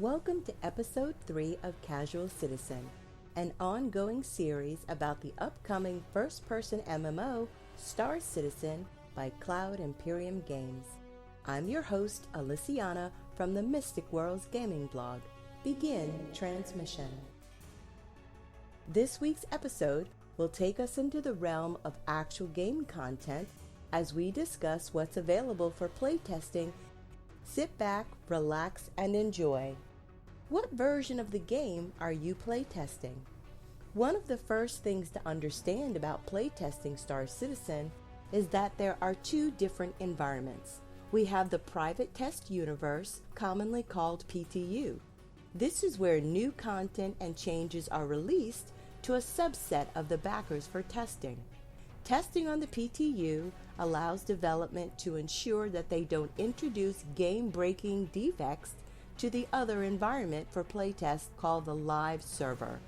Welcome to Episode 3 of Casual Citizen, an ongoing series about the upcoming first-person MMO Star Citizen by Cloud Imperium Games. I'm your host, Alysianah, from the Mystic Worlds gaming blog. Begin transmission. This week's episode will take us into the realm of actual game content as we discuss what's available for playtesting. Sit back, relax, and enjoy. What version of the game are you playtesting? One of the first things to understand about playtesting Star Citizen is that there are two different environments. We have the private test universe, commonly called PTU. This is where new content and changes are released to a subset of the backers for testing. Testing on the PTU allows development to ensure that they don't introduce game-breaking defects to the other environment for playtest called the live server.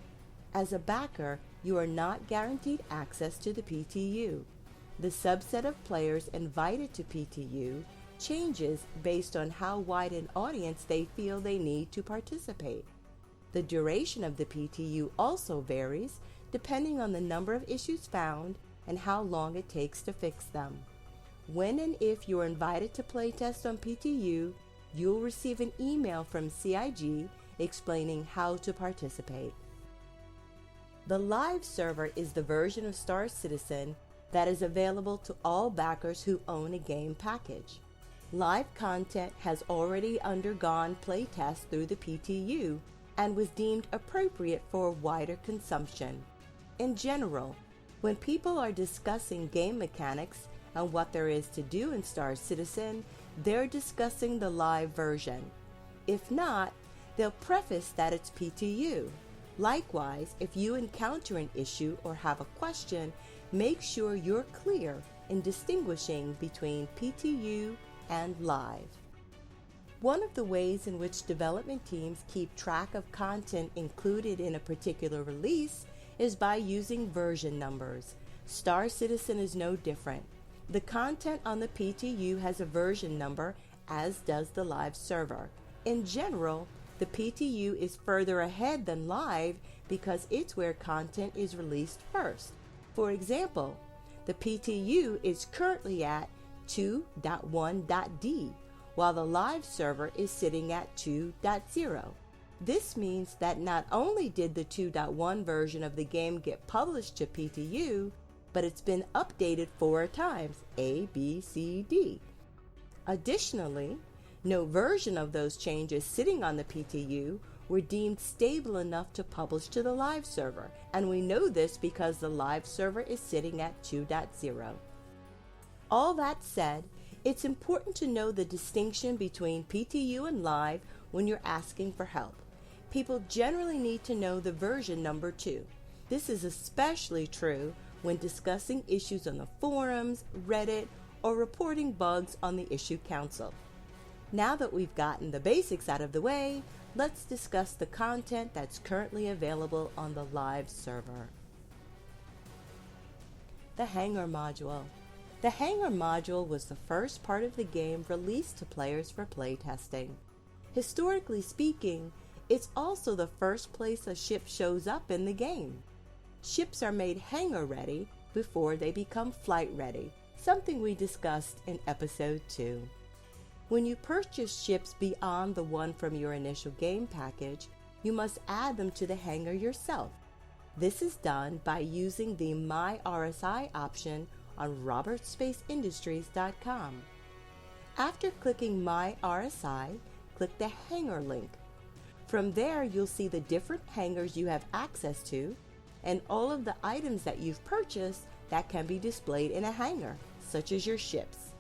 As a backer, you are not guaranteed access to the PTU. The subset of players invited to PTU changes based on how wide an audience they feel they need to participate. The duration of the PTU also varies depending on the number of issues found and how long it takes to fix them. When and if you are invited to playtest on PTU, you'll receive an email from CIG explaining how to participate. The live server is the version of Star Citizen that is available to all backers who own a game package. Live content has already undergone playtest through the PTU and was deemed appropriate for wider consumption. In general, when people are discussing game mechanics and what there is to do in Star Citizen, they're discussing the live version. If not, they'll preface that it's PTU. Likewise, if you encounter an issue or have a question, make sure you're clear in distinguishing between PTU and live. One of the ways in which development teams keep track of content included in a particular release is by using version numbers. Star Citizen is no different. The content on the PTU has a version number, as does the live server. In general, the PTU is further ahead than live because it's where content is released first. For example, the PTU is currently at 2.1.d, while the live server is sitting at 2.0. This means that not only did the 2.1 version of the game get published to PTU, but it's been updated 4 times, A, B, C, D. Additionally, no version of those changes sitting on the PTU were deemed stable enough to publish to the live server, and we know this because the live server is sitting at 2.0. All that said, it's important to know the distinction between PTU and live when you're asking for help. People generally need to know the version number too. This is especially true when discussing issues on the forums, Reddit, or reporting bugs on the issue council. Now that we've gotten the basics out of the way, let's discuss the content that's currently available on the live server. The Hangar module. The Hangar module was the first part of the game released to players for playtesting. Historically speaking, it's also the first place a ship shows up in the game. Ships are made hangar ready before they become flight ready, something we discussed in episode 2. When you purchase ships beyond the one from your initial game package, you must add them to the hangar yourself. This is done by using the My RSI option on robertspaceindustries.com. After clicking My RSI, click the hangar link. From there, you'll see the different hangars you have access to and all of the items that you've purchased that can be displayed in a hangar, such as your ships.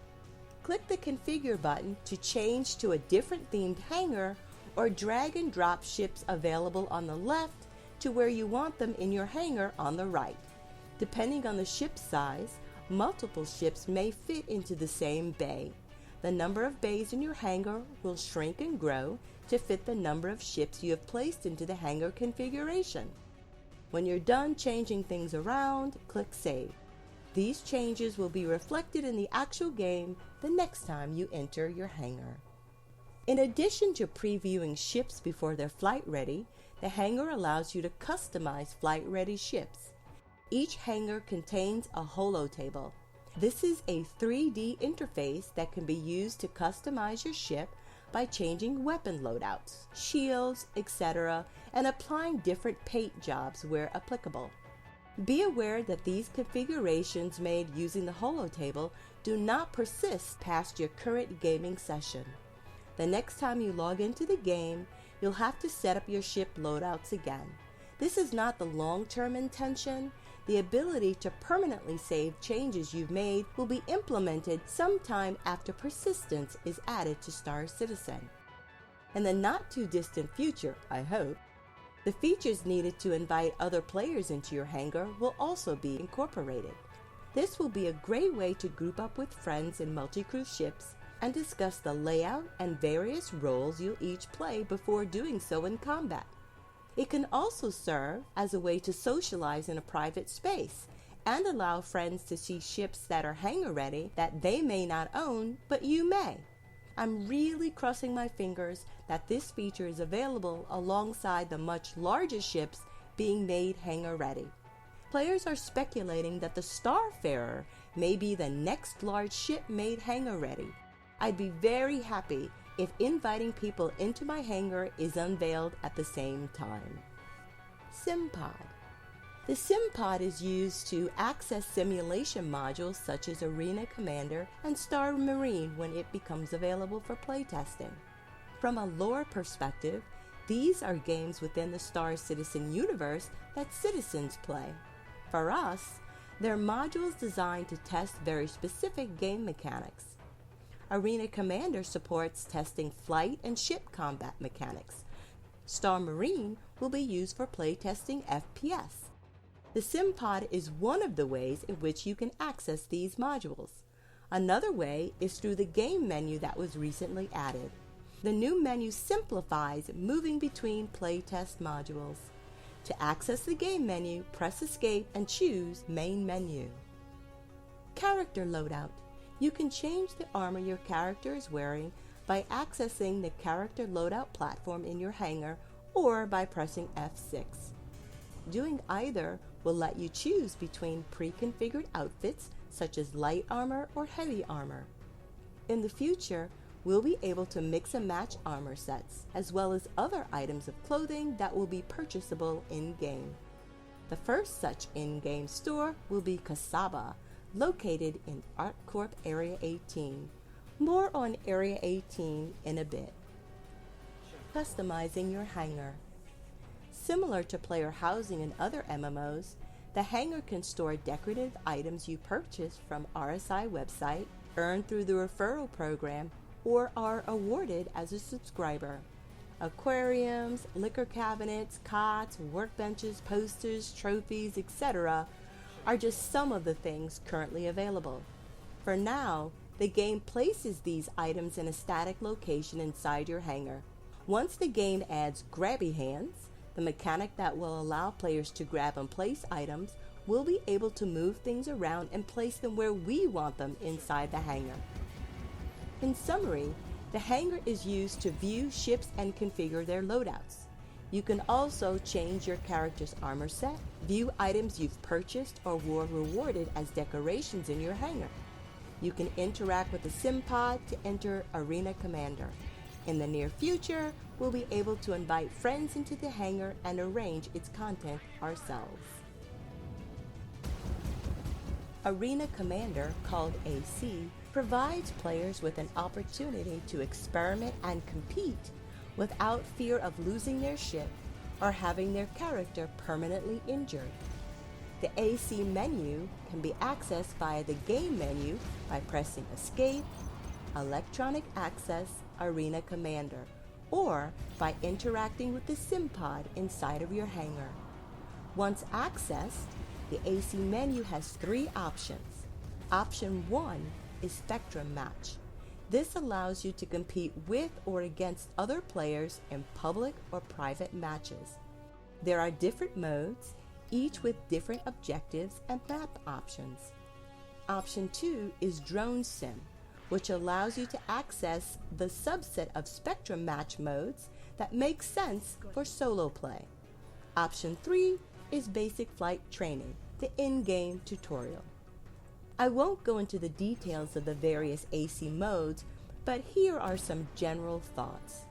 Click the Configure button to change to a different themed hangar, or drag and drop ships available on the left to where you want them in your hangar on the right. Depending on the ship size, multiple ships may fit into the same bay. The number of bays in your hangar will shrink and grow to fit the number of ships you have placed into the hangar configuration. When you're done changing things around, click Save. These changes will be reflected in the actual game the next time you enter your hangar. In addition to previewing ships before they're flight ready, the hangar allows you to customize flight ready ships. Each hangar contains a holotable. This is a 3D interface that can be used to customize your ship by changing weapon loadouts, shields, etc., and applying different paint jobs where applicable. Be aware that these configurations made using the holotable do not persist past your current gaming session. The next time you log into the game, you'll have to set up your ship loadouts again. This is not the long-term intention. The ability to permanently save changes you've made will be implemented sometime after persistence is added to Star Citizen. In the not-too-distant future, I hope, the features needed to invite other players into your hangar will also be incorporated. This will be a great way to group up with friends in multi-crew ships and discuss the layout and various roles you'll each play before doing so in combat. It can also serve as a way to socialize in a private space and allow friends to see ships that are hangar ready that they may not own, but you may. I'm really crossing my fingers that this feature is available alongside the much larger ships being made hangar ready. Players are speculating that the Starfarer may be the next large ship made hangar ready. I'd be very happy if inviting people into my hangar is unveiled at the same time. SimPod. The SimPod is used to access simulation modules such as Arena Commander and Star Marine when it becomes available for playtesting. From a lore perspective, these are games within the Star Citizen universe that citizens play. For us, they're modules designed to test very specific game mechanics. Arena Commander supports testing flight and ship combat mechanics. Star Marine will be used for playtesting FPS. The SimPod is one of the ways in which you can access these modules. Another way is through the game menu that was recently added. The new menu simplifies moving between playtest modules. To access the game menu, press Escape and choose Main Menu. Character Loadout. You can change the armor your character is wearing by accessing the character loadout platform in your hangar or by pressing F6. Doing either will let you choose between pre-configured outfits such as light armor or heavy armor. In the future, we'll be able to mix and match armor sets as well as other items of clothing that will be purchasable in-game. The first such in-game store will be Crusader, located in ArcCorp Area 18. More on Area 18 in a bit. Customizing your hangar. Similar to player housing in other MMOs, the hangar can store decorative items you purchase from RSI website, earned through the referral program, or are awarded as a subscriber. Aquariums, liquor cabinets, cots, workbenches, posters, trophies, etc. are just some of the things currently available. For now, the game places these items in a static location inside your hangar. Once the game adds grabby hands, the mechanic that will allow players to grab and place items, we'll be able to move things around and place them where we want them inside the hangar. In summary, the hangar is used to view ships and configure their loadouts. You can also change your character's armor set, view items you've purchased or were rewarded as decorations in your hangar. You can interact with the SimPod to enter Arena Commander. In the near future, we'll be able to invite friends into the hangar and arrange its content ourselves. Arena Commander, called AC, provides players with an opportunity to experiment and compete without fear of losing their ship or having their character permanently injured. The AC menu can be accessed via the game menu by pressing Escape, Electronic Access, Arena Commander, or by interacting with the SimPod inside of your hangar. Once accessed, the AC menu has 3 options. Option 1 is Spectrum Match. This allows you to compete with or against other players in public or private matches. There are different modes, each with different objectives and map options. Option 2 is Drone Sim, which allows you to access the subset of spectrum match modes that make sense for solo play. Option 3 is basic flight training, the in-game tutorial. I won't go into the details of the various AC modes, but here are some general thoughts.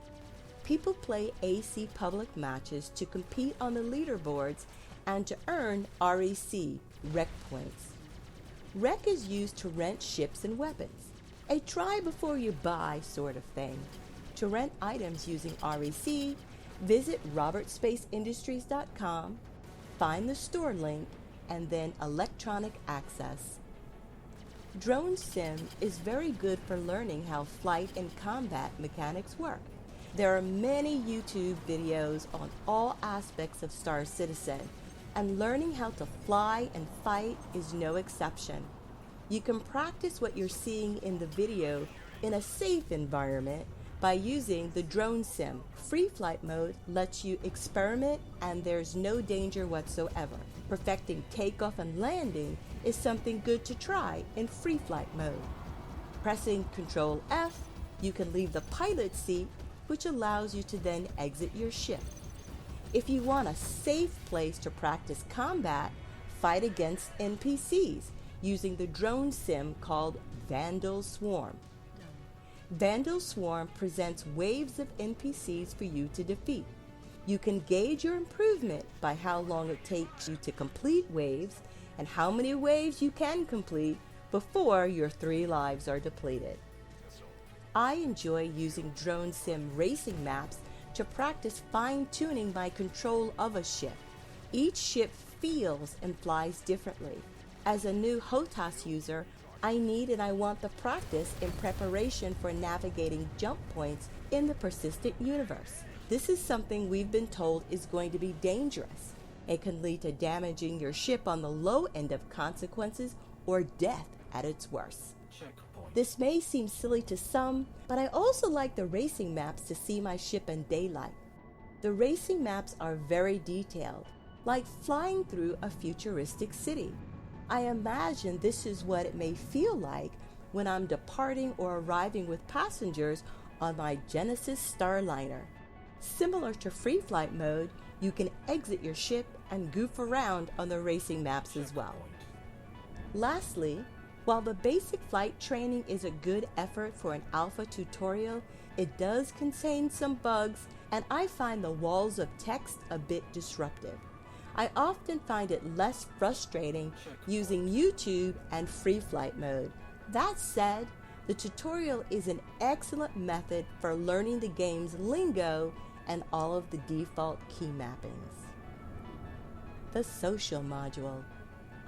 People play AC public matches to compete on the leaderboards and to earn REC, rec points. Rec is used to rent ships and weapons, a try before you buy sort of thing. To rent items using REC, visit robertspaceindustries.com, find the store link, and then electronic access. Drone Sim is very good for learning how flight and combat mechanics work. There are many YouTube videos on all aspects of Star Citizen, and learning how to fly and fight is no exception. You can practice what you're seeing in the video in a safe environment by using the Drone Sim. Free flight mode lets you experiment and there's no danger whatsoever. Perfecting takeoff and landing is something good to try in free flight mode. Pressing Ctrl F, you can leave the pilot seat, which allows you to then exit your ship. If you want a safe place to practice combat, fight against NPCs using the drone sim called Vandal Swarm. Vandal Swarm presents waves of NPCs for you to defeat. You can gauge your improvement by how long it takes you to complete waves and how many waves you can complete before your 3 lives are depleted. I enjoy using drone sim racing maps to practice fine-tuning my control of a ship. Each ship feels and flies differently. As a new HOTAS user, I need and I want the practice in preparation for navigating jump points in the persistent universe. This is something we've been told is going to be dangerous. It can lead to damaging your ship on the low end of consequences or death at its worst. This may seem silly to some, but I also like the racing maps to see my ship in daylight. The racing maps are very detailed, like flying through a futuristic city. I imagine this is what it may feel like when I'm departing or arriving with passengers on my Genesis Starliner. Similar to free flight mode, you can exit your ship and goof around on the racing maps as well. Lastly, while the basic flight training is a good effort for an alpha tutorial, it does contain some bugs, and I find the walls of text a bit disruptive. I often find it less frustrating using YouTube and free flight mode. That said, the tutorial is an excellent method for learning the game's lingo and all of the default key mappings. The social module,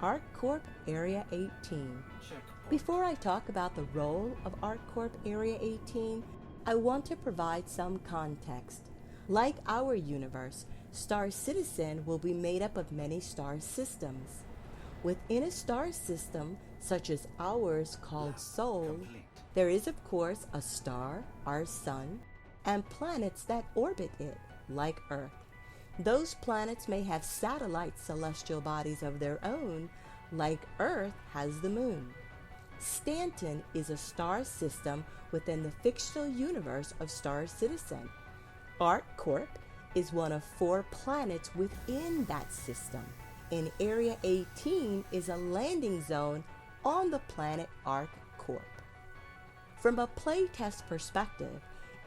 ArcCorp Area 18. Before I talk about the role of ArcCorp Area 18, I want to provide some context. Like our universe, Star Citizen will be made up of many star systems. Within a star system, such as ours called Sol, there is of course a star, our sun, and planets that orbit it, like Earth. Those planets may have satellite celestial bodies of their own, like Earth has the moon. Stanton is a star system within the fictional universe of Star Citizen. ArcCorp is one of 4 planets within that system, and Area 18 is a landing zone on the planet ArcCorp. From a playtest perspective,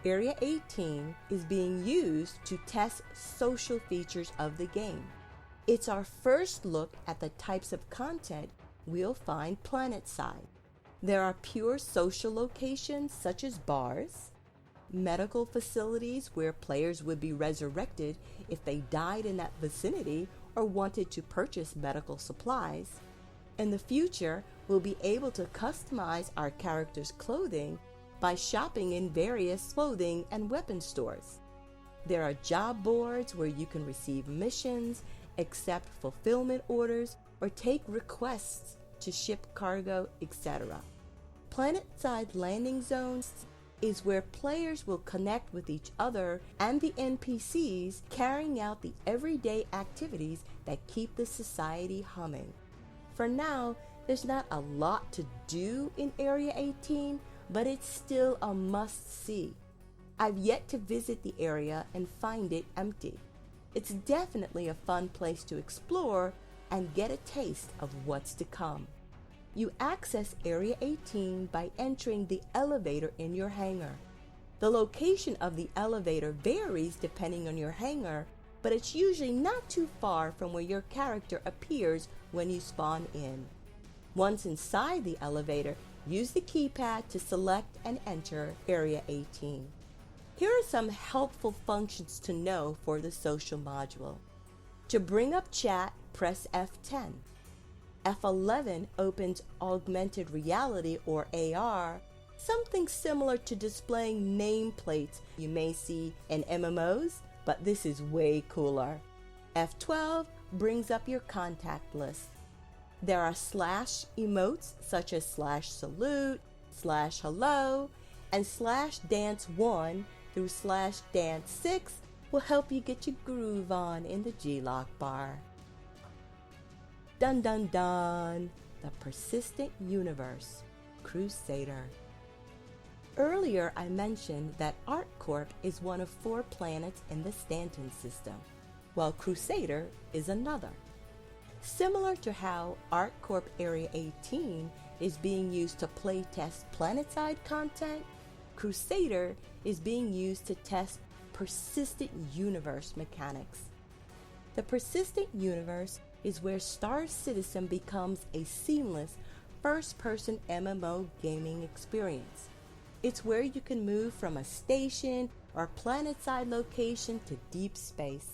Area 18 is being used to test social features of the game. It's our first look at the types of content we'll find planetside. There are pure social locations such as bars, medical facilities where players would be resurrected if they died in that vicinity or wanted to purchase medical supplies. In the future, we'll be able to customize our characters' clothing by shopping in various clothing and weapon stores. There are job boards where you can receive missions, accept fulfillment orders, or take requests to ship cargo, etc. Planetside landing zones is where players will connect with each other and the NPCs, carrying out the everyday activities that keep the society humming. For now, there's not a lot to do in Area 18, but it's still a must-see. I've yet to visit the area and find it empty. It's definitely a fun place to explore and get a taste of what's to come. You access Area 18 by entering the elevator in your hangar. The location of the elevator varies depending on your hangar, but it's usually not too far from where your character appears when you spawn in. Once inside the elevator, use the keypad to select and enter Area 18. Here are some helpful functions to know for the social module. To bring up chat, press F10. F11 opens augmented reality or AR, something similar to displaying nameplates you may see in MMOs, but this is way cooler. F12 brings up your contact list. There are slash emotes such as slash salute, slash hello, and slash dance 1 through slash dance 6 will help you get your groove on in the G-Lock bar. Dun dun dun! The persistent universe, Crusader. Earlier I mentioned that ArcCorp is one of 4 planets in the Stanton system, while Crusader is another. Similar to how ArcCorp Area 18 is being used to playtest planetside content, Crusader is being used to test persistent universe mechanics. The persistent universe is where Star Citizen becomes a seamless first-person MMO gaming experience. It's where you can move from a station or planetside location to deep space.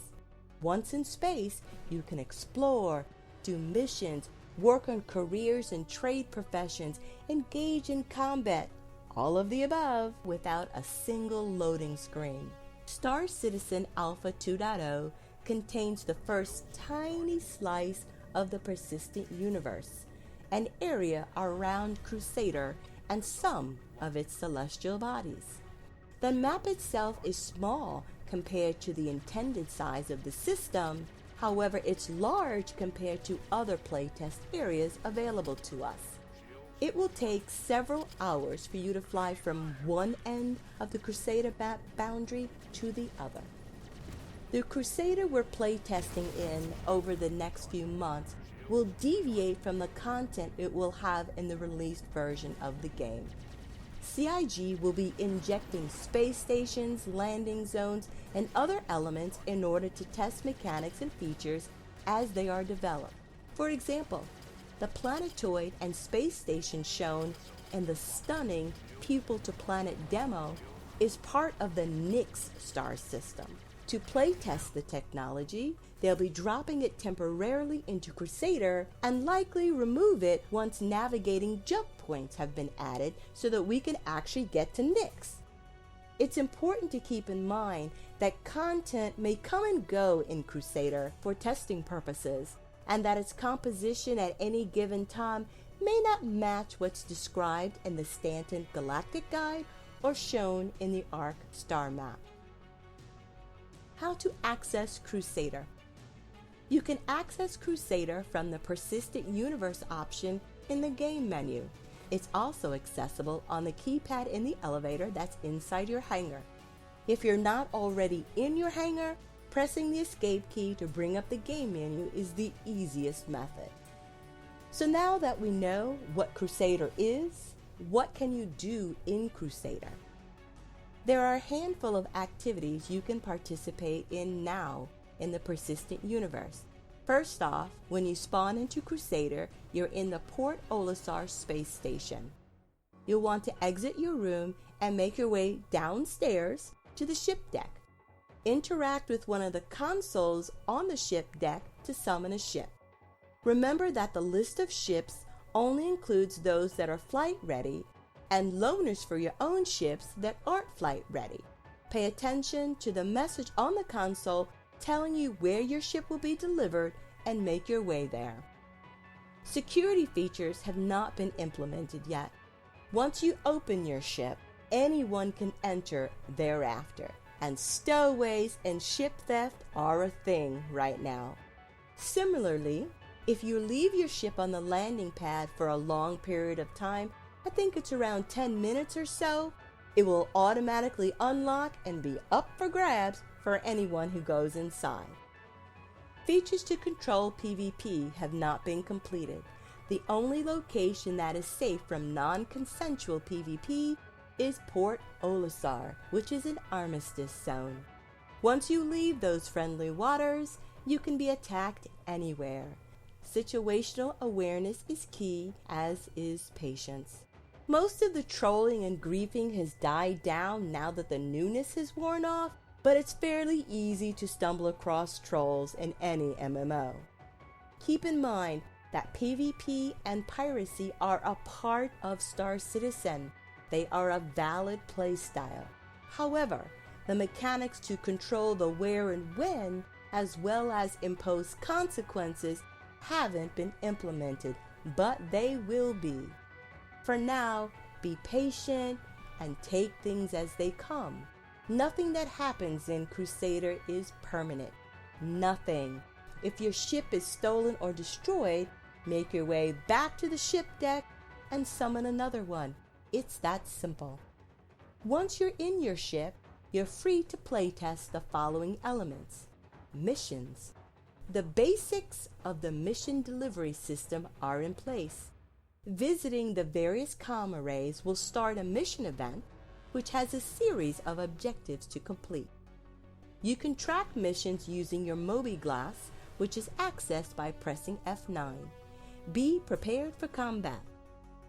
Once in space, you can explore, do missions, work on careers and trade professions, engage in combat, all of the above without a single loading screen. Star Citizen Alpha 2.0 contains the first tiny slice of the persistent universe, an area around Crusader and some of its celestial bodies. The map itself is small compared to the intended size of the system. However, it's large compared to other playtest areas available to us. It will take several hours for you to fly from one end of the Crusader map boundary to the other. The Crusader we're playtesting in over the next few months will deviate from the content it will have in the released version of the game. CIG will be injecting space stations, landing zones, and other elements in order to test mechanics and features as they are developed. For example, the planetoid and space station shown in the stunning Pupil to Planet demo is part of the Nyx star system. To playtest the technology, they'll be dropping it temporarily into Crusader and likely remove it once navigating jump points have been added so that we can actually get to Nyx. It's important to keep in mind that content may come and go in Crusader for testing purposes, and that its composition at any given time may not match what's described in the Stanton Galactic Guide or shown in the Arc Star Map. How to access Crusader. You can access Crusader from the Persistent Universe option in the game menu. It's also accessible on the keypad in the elevator that's inside your hangar. If you're not already in your hangar, pressing the escape key to bring up the game menu is the easiest method. So now that we know what Crusader is, what can you do in Crusader? There are a handful of activities you can participate in now in the Persistent Universe. First off, when you spawn into Crusader, you're in the Port Olisar space station. You'll want to exit your room and make your way downstairs to the ship deck. Interact with one of the consoles on the ship deck to summon a ship. Remember that the list of ships only includes those that are flight ready and loaners for your own ships that aren't flight ready. Pay attention to the message on the console telling you where your ship will be delivered and make your way there. Security features have not been implemented yet. Once you open your ship, anyone can enter thereafter, and stowaways and ship theft are a thing right now. Similarly, if you leave your ship on the landing pad for a long period of time, I think it's around 10 minutes or so, it will automatically unlock and be up for grabs for anyone who goes inside. Features to control PvP have not been completed. The only location that is safe from non-consensual PvP is Port Olisar, which is an armistice zone. Once you leave those friendly waters, you can be attacked anywhere. Situational awareness is key, as is patience. Most of the trolling and griefing has died down now that the newness has worn off, but it's fairly easy to stumble across trolls in any MMO. Keep in mind that PvP and piracy are a part of Star Citizen. They are a valid playstyle. However, the mechanics to control the where and when, as well as impose consequences, haven't been implemented, but they will be. For now, be patient and take things as they come. Nothing that happens in Crusader is permanent. Nothing. If your ship is stolen or destroyed, make your way back to the ship deck and summon another one. It's that simple. Once you're in your ship, you're free to playtest the following elements. Missions. The basics of the mission delivery system are in place. Visiting the various comm arrays will start a mission event, which has a series of objectives to complete. You can track missions using your Mobiglass, which is accessed by pressing F9. Be prepared for combat.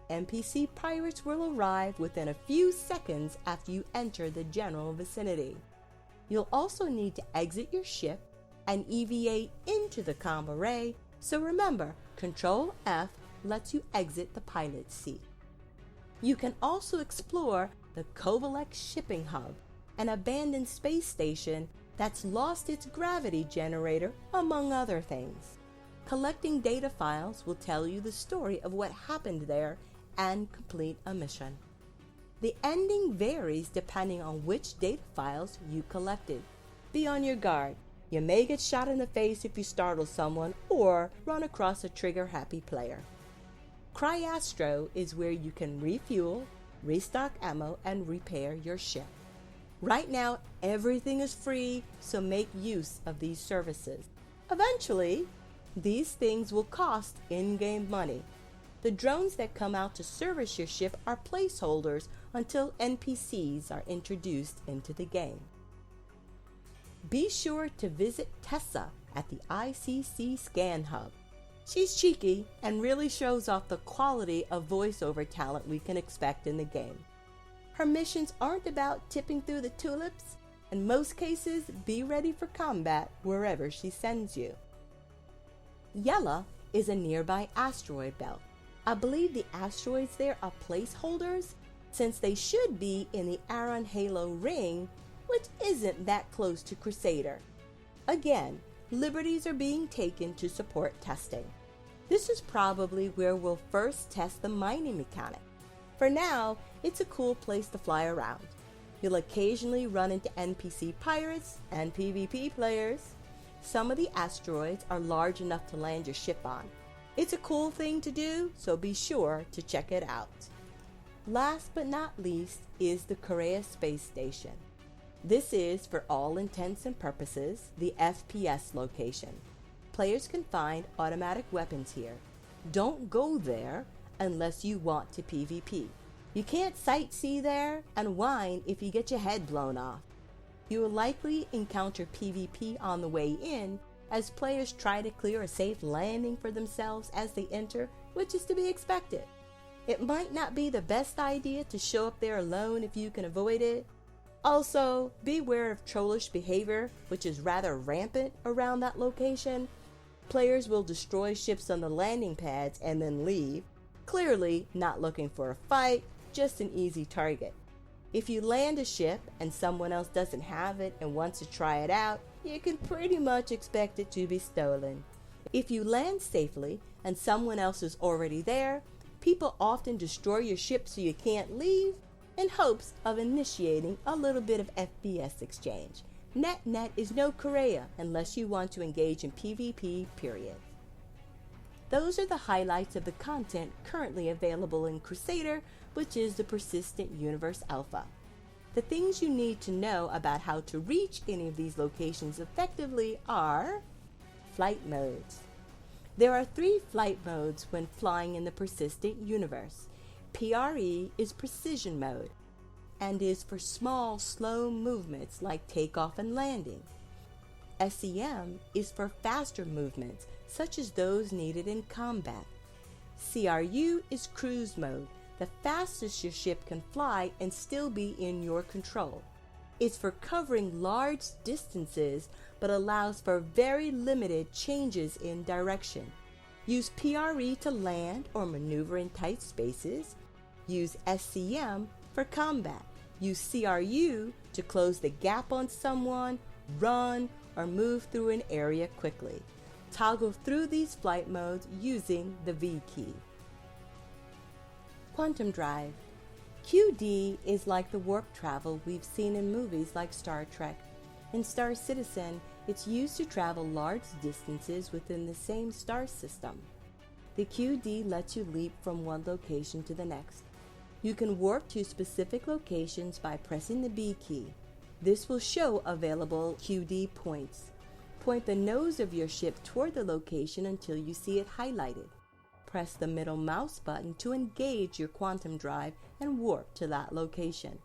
NPC pirates will arrive within a few seconds after you enter the general vicinity. You'll also need to exit your ship and EVA into the comm array, so remember, Control F lets you exit the pilot seat. You can also explore the Kovalek shipping hub, an abandoned space station that's lost its gravity generator, among other things. Collecting data files will tell you the story of what happened there and complete a mission. The ending varies depending on which data files you collected. Be on your guard. You may get shot in the face if you startle someone or run across a trigger-happy player. Cryastro is where you can refuel, restock ammo, and repair your ship. Right now, everything is free, so make use of these services. Eventually, these things will cost in-game money. The drones that come out to service your ship are placeholders until NPCs are introduced into the game. Be sure to visit Tessa at the ICC Scan Hub. She's cheeky and really shows off the quality of voiceover talent we can expect in the game. Her missions aren't about tipping through the tulips. In most cases, be ready for combat wherever she sends you. Yella is a nearby asteroid belt. I believe the asteroids there are placeholders, since they should be in the Aron Halo ring, which isn't that close to Crusader. Again, liberties are being taken to support testing. This is probably where we'll first test the mining mechanic. For now, it's a cool place to fly around. You'll occasionally run into NPC pirates and PvP players. Some of the asteroids are large enough to land your ship on. It's a cool thing to do, so be sure to check it out. Last but not least is the Korea Space Station. This is, for all intents and purposes, the FPS location. Players can find automatic weapons here. Don't go there unless you want to PvP. You can't sightsee there and whine if you get your head blown off. You will likely encounter PvP on the way in as players try to clear a safe landing for themselves as they enter, which is to be expected. It might not be the best idea to show up there alone if you can avoid it. Also, beware of trollish behavior, which is rather rampant around that location. Players will destroy ships on the landing pads and then leave, clearly not looking for a fight, just an easy target. If you land a ship and someone else doesn't have it and wants to try it out, you can pretty much expect it to be stolen. If you land safely and someone else is already there, people often destroy your ship so you can't leave in hopes of initiating a little bit of FPS exchange. Net is no Korea unless you want to engage in PvP, period. Those are the highlights of the content currently available in Crusader, which is the Persistent Universe Alpha. The things you need to know about how to reach any of these locations effectively are flight modes. There are 3 flight modes when flying in the Persistent Universe. PRE is precision mode and is for small, slow movements like takeoff and landing. SEM is for faster movements, such as those needed in combat. CRU is cruise mode, the fastest your ship can fly and still be in your control. It's for covering large distances, but allows for very limited changes in direction. Use PRE to land or maneuver in tight spaces. Use SCM for combat. Use CRU to close the gap on someone, run, or move through an area quickly. Toggle through these flight modes using the V key. Quantum Drive. QD is like the warp travel we've seen in movies like Star Trek. In Star Citizen, it's used to travel large distances within the same star system. The QD lets you leap from one location to the next. You can warp to specific locations by pressing the B key. This will show available QD points. Point the nose of your ship toward the location until you see it highlighted. Press the middle mouse button to engage your quantum drive and warp to that location.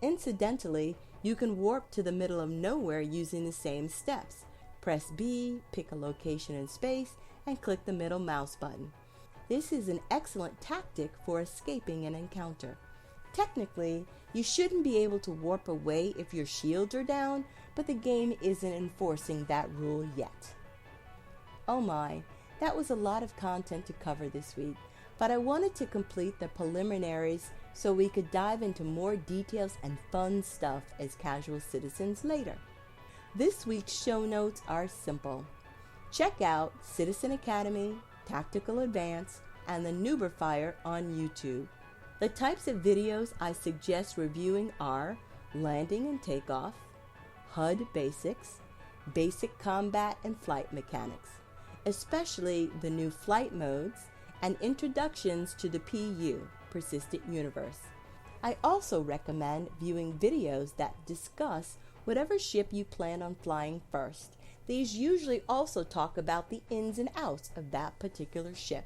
Incidentally, you can warp to the middle of nowhere using the same steps. Press B, pick a location in space, and click the middle mouse button. This is an excellent tactic for escaping an encounter. Technically, you shouldn't be able to warp away if your shields are down, but the game isn't enforcing that rule yet. Oh my, that was a lot of content to cover this week, but I wanted to complete the preliminaries so we could dive into more details and fun stuff as casual citizens later. This week's show notes are simple. Check out Citizen Academy, Tactical Advance, and the Nooberfire on YouTube. The types of videos I suggest reviewing are landing and takeoff, HUD basics, basic combat and flight mechanics, especially the new flight modes, and introductions to the PU, Persistent Universe. I also recommend viewing videos that discuss whatever ship you plan on flying first. These usually also talk about the ins and outs of that particular ship.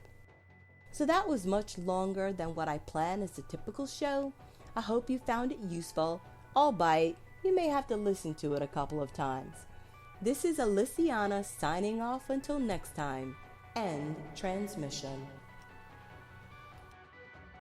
So that was much longer than what I planned as a typical show. I hope you found it useful, albeit you may have to listen to it a couple of times. This is Alysianah signing off until next time. End transmission.